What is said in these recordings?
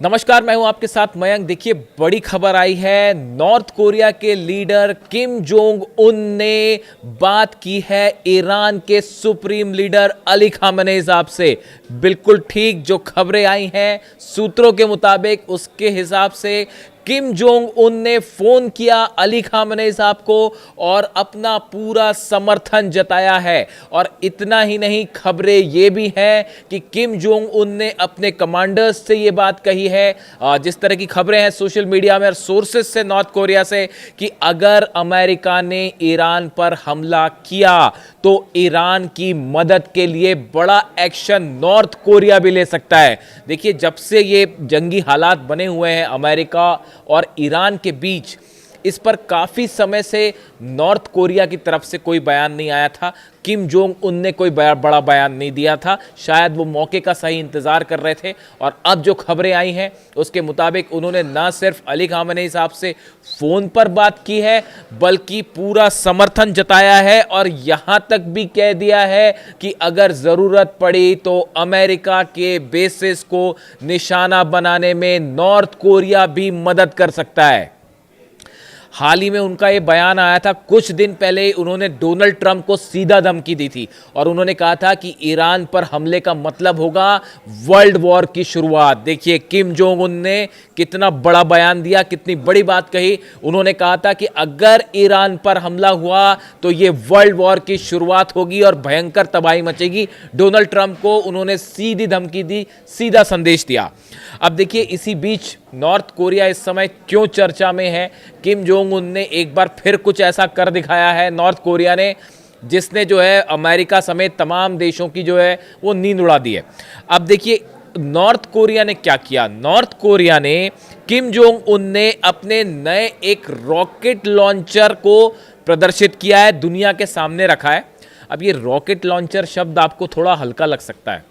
नमस्कार, मैं हूं आपके साथ मयंक। देखिए, बड़ी खबर आई है। नॉर्थ कोरिया के लीडर किम जोंग उन ने बात की है ईरान के सुप्रीम लीडर अली खामेनेई साहब से। बिल्कुल ठीक जो खबरें आई हैं सूत्रों के मुताबिक, उसके हिसाब से किम जोंग उन ने फोन किया अली खामेनेई साहब को और अपना पूरा समर्थन जताया है। और इतना ही नहीं, खबरें ये भी हैं कि किम जोंग उन ने अपने कमांडर्स से ये बात कही है, जिस तरह की खबरें हैं सोशल मीडिया में और सोर्सेस से नॉर्थ कोरिया से, कि अगर अमेरिका ने ईरान पर हमला किया तो ईरान की मदद के लिए बड़ा एक्शन नॉर्थ कोरिया भी ले सकता है। देखिए, जब से ये जंगी हालात बने हुए हैं अमेरिका और ईरान के बीच, इस पर काफी समय से नॉर्थ कोरिया की तरफ से कोई बयान नहीं आया था। किम जोंग उन ने कोई बड़ा बयान नहीं दिया था। शायद वो मौके का सही इंतजार कर रहे थे। और अब जो खबरें आई हैं उसके मुताबिक उन्होंने ना सिर्फ अली खामेनेई साहब से फोन पर बात की है, बल्कि पूरा समर्थन जताया है और यहां तक भी कह दिया है कि अगर जरूरत पड़ी तो अमेरिका के बेसिस को निशाना बनाने में नॉर्थ कोरिया भी मदद कर सकता है। हाल ही में उनका ये बयान आया था, कुछ दिन पहले उन्होंने डोनाल्ड ट्रंप को सीधा धमकी दी थी और उन्होंने कहा था कि ईरान पर हमले का मतलब होगा वर्ल्ड वॉर की शुरुआत। देखिए, किम जोंग उन ने कितना बड़ा बयान दिया, कितनी बड़ी बात कही। उन्होंने कहा था कि अगर ईरान पर हमला हुआ तो ये वर्ल्ड वॉर की शुरुआत होगी और भयंकर तबाही मचेगी। डोनाल्ड ट्रंप को उन्होंने सीधी धमकी दी, सीधा संदेश दिया। अब देखिए, इसी बीच नॉर्थ कोरिया इस समय क्यों चर्चा में है। किम जोंग उन ने एक बार फिर कुछ ऐसा कर दिखाया है नॉर्थ कोरिया ने, जिसने जो है अमेरिका समेत तमाम देशों की जो है वो नींद उड़ा दी है। अब देखिए, नॉर्थ कोरिया ने क्या किया। नॉर्थ कोरिया ने, किम जोंग उन ने अपने नए एक रॉकेट लॉन्चर को प्रदर्शित किया है, दुनिया के सामने रखा है। अब ये रॉकेट लॉन्चर शब्द आपको थोड़ा हल्का लग सकता है,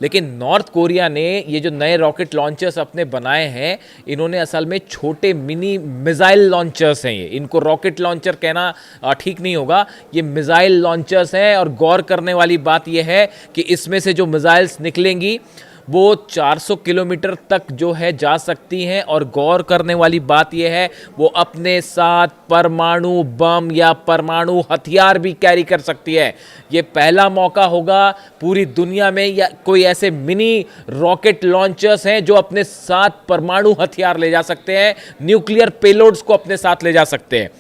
लेकिन नॉर्थ कोरिया ने ये जो नए रॉकेट लॉन्चर्स अपने बनाए हैं, इन्होंने असल में छोटे मिनी मिसाइल लॉन्चर्स हैं। ये, इनको रॉकेट लॉन्चर कहना ठीक नहीं होगा, ये मिसाइल लॉन्चर्स हैं। और गौर करने वाली बात ये है कि इसमें से जो मिसाइल्स निकलेंगी वो 400 किलोमीटर तक जो है जा सकती हैं। और गौर करने वाली बात यह है, वो अपने साथ परमाणु बम या परमाणु हथियार भी कैरी कर सकती है। ये पहला मौका होगा पूरी दुनिया में, या कोई ऐसे मिनी रॉकेट लॉन्चर्स हैं जो अपने साथ परमाणु हथियार ले जा सकते हैं, न्यूक्लियर पेलोड्स को अपने साथ ले जा सकते हैं।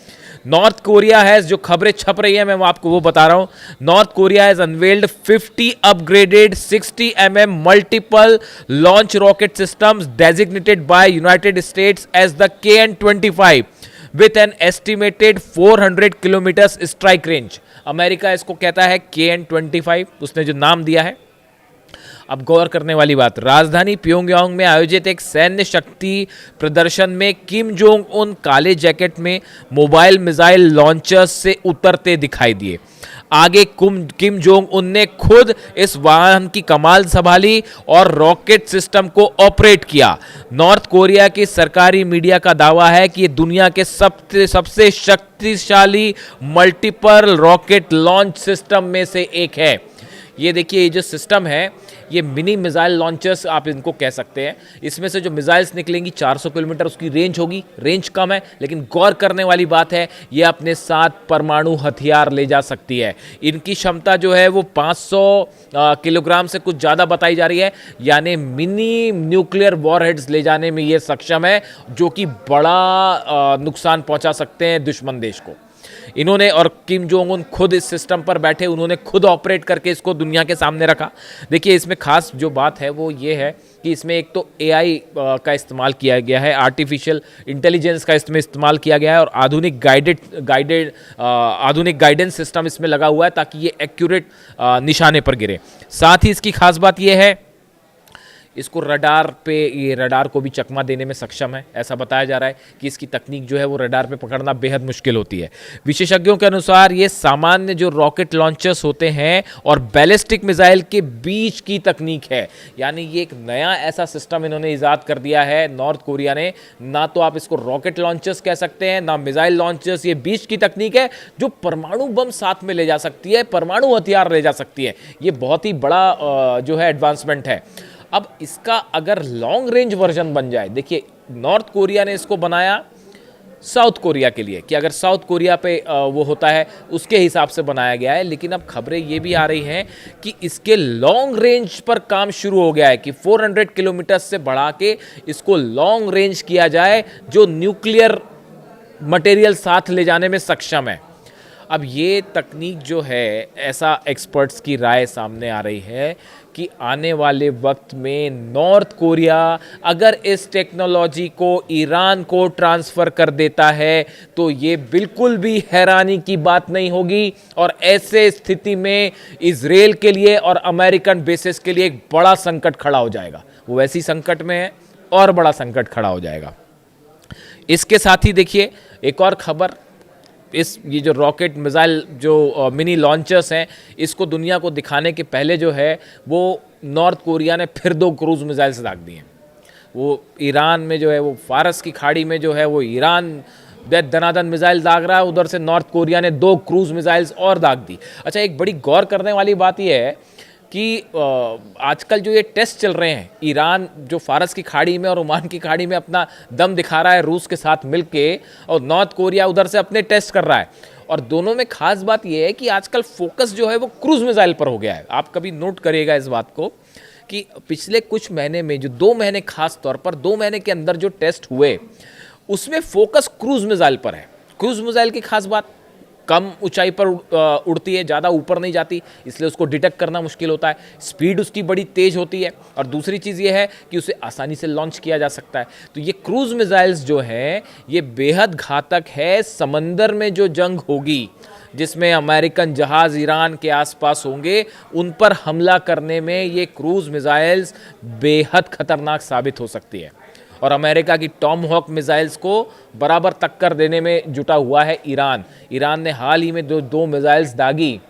नॉर्थ कोरिया है, जो खबरें छप रही है मैं आपको वो बता रहा हूं। North Korea has unveiled 50 upgraded 60 mm multiple launch rocket systems designated by United States as the KN-25 with an estimated 400 kilometre strike range. America इसको कहता है KN-25, उसने जो नाम दिया है। अब गौर करने वाली बात, राजधानी प्योंगयांग में आयोजित एक सैन्य शक्ति प्रदर्शन में किम जोंग उन काले जैकेट में मोबाइल मिसाइल लॉन्चर्स से उतरते दिखाई दिए। आगे किम जोंग उन ने खुद इस वाहन की कमान संभाली और रॉकेट सिस्टम को ऑपरेट किया। नॉर्थ कोरिया की सरकारी मीडिया का दावा है कि ये दुनिया के सबसे शक्तिशाली मल्टीपल रॉकेट लॉन्च सिस्टम में से एक है। ये देखिए, ये जो सिस्टम है, ये मिनी मिसाइल लॉन्चर्स आप इनको कह सकते हैं। इसमें से जो मिसाइल्स निकलेंगी 400 किलोमीटर उसकी रेंज होगी। रेंज कम है, लेकिन गौर करने वाली बात है, ये अपने साथ परमाणु हथियार ले जा सकती है। इनकी क्षमता जो है वो 500 किलोग्राम से कुछ ज़्यादा बताई जा रही है, यानी मिनी न्यूक्लियर वॉरहेड्स ले जाने में ये सक्षम है, जो कि बड़ा नुकसान पहुंचा सकते हैं दुश्मन देश को। इन्होंने, और किम जोंग उन खुद इस सिस्टम पर बैठे, उन्होंने खुद ऑपरेट करके इसको दुनिया के सामने रखा। देखिए, इसमें खास जो बात है वो ये है कि इसमें एक तो AI का इस्तेमाल किया गया है, आर्टिफिशियल इंटेलिजेंस का इसमें इस्तेमाल किया गया है, और आधुनिक गाइडेंस सिस्टम इसमें लगा हुआ है ताकि ये एक्यूरेट निशाने पर गिरे। साथ ही इसकी खास बात ये है, इसको रडार पे, ये रडार को भी चकमा देने में सक्षम है। ऐसा बताया जा रहा है कि इसकी तकनीक जो है वो रडार पे पकड़ना बेहद मुश्किल होती है। विशेषज्ञों के अनुसार ये सामान्य जो रॉकेट लॉन्चर्स होते हैं और बैलिस्टिक मिसाइल के बीच की तकनीक है, यानी ये एक नया ऐसा सिस्टम इन्होंने ईजाद कर दिया है नॉर्थ कोरिया ने। ना तो आप इसको रॉकेट लॉन्चर्स कह सकते हैं, ना मिसाइल लॉन्चर्स, ये बीच की तकनीक है जो परमाणु बम साथ में ले जा सकती है, परमाणु हथियार ले जा सकती है। ये बहुत ही बड़ा जो है एडवांसमेंट है। अब इसका अगर लॉन्ग रेंज वर्जन बन जाए, देखिए नॉर्थ कोरिया ने इसको बनाया साउथ कोरिया के लिए कि अगर साउथ कोरिया पे वो होता है उसके हिसाब से बनाया गया है, लेकिन अब खबरें ये भी आ रही हैं कि इसके लॉन्ग रेंज पर काम शुरू हो गया है कि 400 किलोमीटर से बढ़ा के इसको लॉन्ग रेंज किया जाए जो न्यूक्लियर मटेरियल साथ ले जाने में सक्षम है। अब ये तकनीक जो है, ऐसा एक्सपर्ट्स की राय सामने आ रही है कि आने वाले वक्त में नॉर्थ कोरिया अगर इस टेक्नोलॉजी को ईरान को ट्रांसफ़र कर देता है तो ये बिल्कुल भी हैरानी की बात नहीं होगी, और ऐसे स्थिति में इजराइल के लिए और अमेरिकन बेसिस के लिए एक बड़ा संकट खड़ा हो जाएगा। वो वैसी संकट में है और बड़ा संकट खड़ा हो जाएगा। इसके साथ ही देखिए एक और खबर, ये जो रॉकेट मिसाइल जो मिनी लॉन्चर्स हैं, इसको दुनिया को दिखाने के पहले जो है वो नॉर्थ कोरिया ने फिर 2 क्रूज मिसाइल्स दाग दिए हैं। वो ईरान में जो है वो फारस की खाड़ी में जो है वो ईरान दनादन मिसाइल दाग रहा है, उधर से नॉर्थ कोरिया ने 2 क्रूज मिसाइल्स और दाग दी। अच्छा, एक बड़ी गौर करने वाली बात यह है कि आजकल जो ये टेस्ट चल रहे हैं, ईरान जो फारस की खाड़ी में और ओमान की खाड़ी में अपना दम दिखा रहा है रूस के साथ मिलके, और नॉर्थ कोरिया उधर से अपने टेस्ट कर रहा है, और दोनों में खास बात यह है कि आजकल फोकस जो है वो क्रूज मिसाइल पर हो गया है। आप कभी नोट करिएगा इस बात को कि पिछले कुछ महीने में जो 2 महीने, खास तौर पर 2 महीने के अंदर जो टेस्ट हुए उसमें फोकस क्रूज मिसाइल पर है। क्रूज मिसाइल की खास बात, कम ऊंचाई पर उड़ती है, ज़्यादा ऊपर नहीं जाती, इसलिए उसको डिटेक्ट करना मुश्किल होता है। स्पीड उसकी बड़ी तेज़ होती है, और दूसरी चीज़ ये है कि उसे आसानी से लॉन्च किया जा सकता है। तो ये क्रूज मिसाइल्स जो हैं ये बेहद घातक है। समंदर में जो जंग होगी जिसमें अमेरिकन जहाज़ ईरान के आसपास होंगे, उन पर हमला करने में ये क्रूज मिसाइल्स बेहद खतरनाक साबित हो सकती है, और अमेरिका की टॉमहॉक मिसाइल्स को बराबर टक्कर देने में जुटा हुआ है ईरान। ईरान ने हाल ही में 2 मिसाइल्स दागी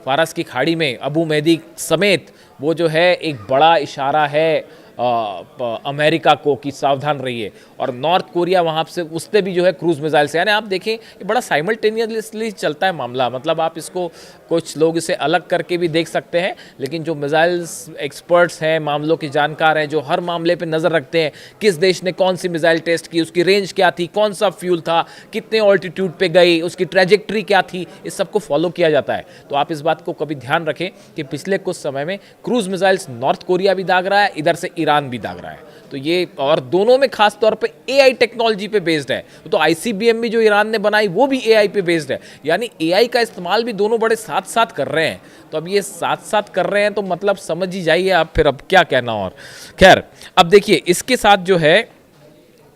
फारस की खाड़ी में, अबू मेहदी समेत। वो जो है एक बड़ा इशारा है अमेरिका को कि सावधान रहिए। और नॉर्थ कोरिया वहाँ से उससे भी जो है क्रूज मिसाइल से, यानी आप देखें ये बड़ा साइमल्टेनियसली चलता है मामला। मतलब आप इसको, कुछ लोग इसे अलग करके भी देख सकते हैं, लेकिन जो मिसाइल्स एक्सपर्ट्स हैं, मामलों के जानकार हैं, जो हर मामले पे नज़र रखते हैं, किस देश ने कौन सी मिसाइल टेस्ट की, उसकी रेंज क्या थी, कौन सा फ्यूल था, कितने ऑल्टीट्यूड पे गई, उसकी ट्रैजेक्टरी क्या थी, इस सबको फॉलो किया जाता है। तो आप इस बात को कभी ध्यान रखें कि पिछले कुछ समय में क्रूज मिसाइल्स नॉर्थ कोरिया भी दाग रहा है, इधर से ईरान भी दाग रहा है। तो ये, और दोनों में खास तौर पे एआई टेक्नोलॉजी पे बेस्ड है। तो आईसीबीएम भी जो ईरान ने बनाई वो भी एआई पे बेस्ड है, यानी एआई का इस्तेमाल भी दोनों बड़े साथ साथ कर रहे हैं। तो अब ये साथ साथ कर रहे हैं तो मतलब समझ ही जाइए आप, फिर अब क्या कहना। और खैर, अब देखिए इसके साथ जो है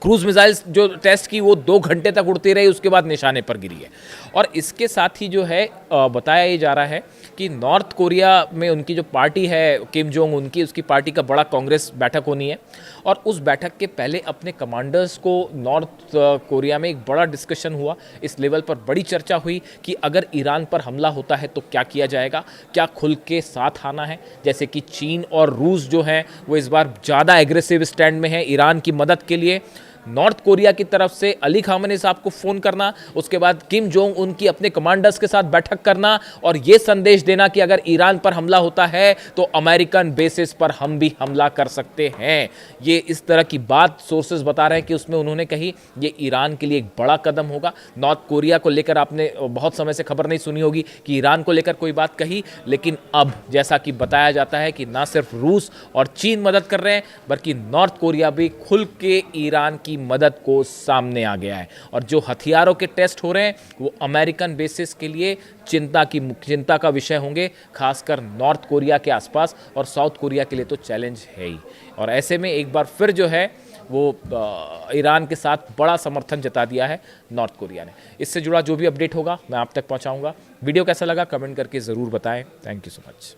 क्रूज मिसाइल्स जो टेस्ट की वो 2 घंटे तक उड़ती रही, उसके बाद निशाने पर गिरी है। और इसके साथ ही जो है बताया ये जा रहा है कि नॉर्थ कोरिया में उनकी जो पार्टी है किम जोंग उन की, उसकी पार्टी का बड़ा कांग्रेस बैठक होनी है, और उस बैठक के पहले अपने कमांडर्स को नॉर्थ कोरिया में एक बड़ा डिस्कशन हुआ। इस लेवल पर बड़ी चर्चा हुई कि अगर ईरान पर हमला होता है तो क्या किया जाएगा, क्या खुल के साथ आना है। जैसे कि चीन और रूस जो हैं वो इस बार ज़्यादा एग्रेसिव स्टैंड में है ईरान की मदद के लिए। नॉर्थ कोरिया की तरफ से अली खामेनी साहब को फ़ोन करना, उसके बाद किम जोंग उनकी अपने कमांडर्स के साथ बैठक करना, और ये संदेश देना कि अगर ईरान पर हमला होता है तो अमेरिकन बेसिस पर हम भी हमला कर सकते हैं। ये इस तरह की बात सोर्सेज बता रहे हैं कि उसमें उन्होंने कही ये ईरान के लिए एक बड़ा कदम होगा। नॉर्थ कोरिया को लेकर आपने बहुत समय से खबर नहीं सुनी होगी कि ईरान को लेकर कोई बात कही, लेकिन अब जैसा कि बताया जाता है कि ना सिर्फ रूस और चीन मदद कर रहे हैं, बल्कि नॉर्थ कोरिया भी खुल के ईरान की मदद को सामने आ गया है। और जो हथियारों के टेस्ट हो रहे हैं वो अमेरिकन बेसिस के लिए चिंता का विषय होंगे, खासकर नॉर्थ कोरिया के आसपास, और साउथ कोरिया के लिए तो चैलेंज है ही। और ऐसे में एक बार फिर जो है वो ईरान के साथ बड़ा समर्थन जता दिया है नॉर्थ कोरिया ने। इससे जुड़ा जो भी अपडेट होगा मैं आप तक पहुंचाऊंगा। वीडियो कैसा लगा कमेंट करके ज़रूर बताएं। Thank you so much.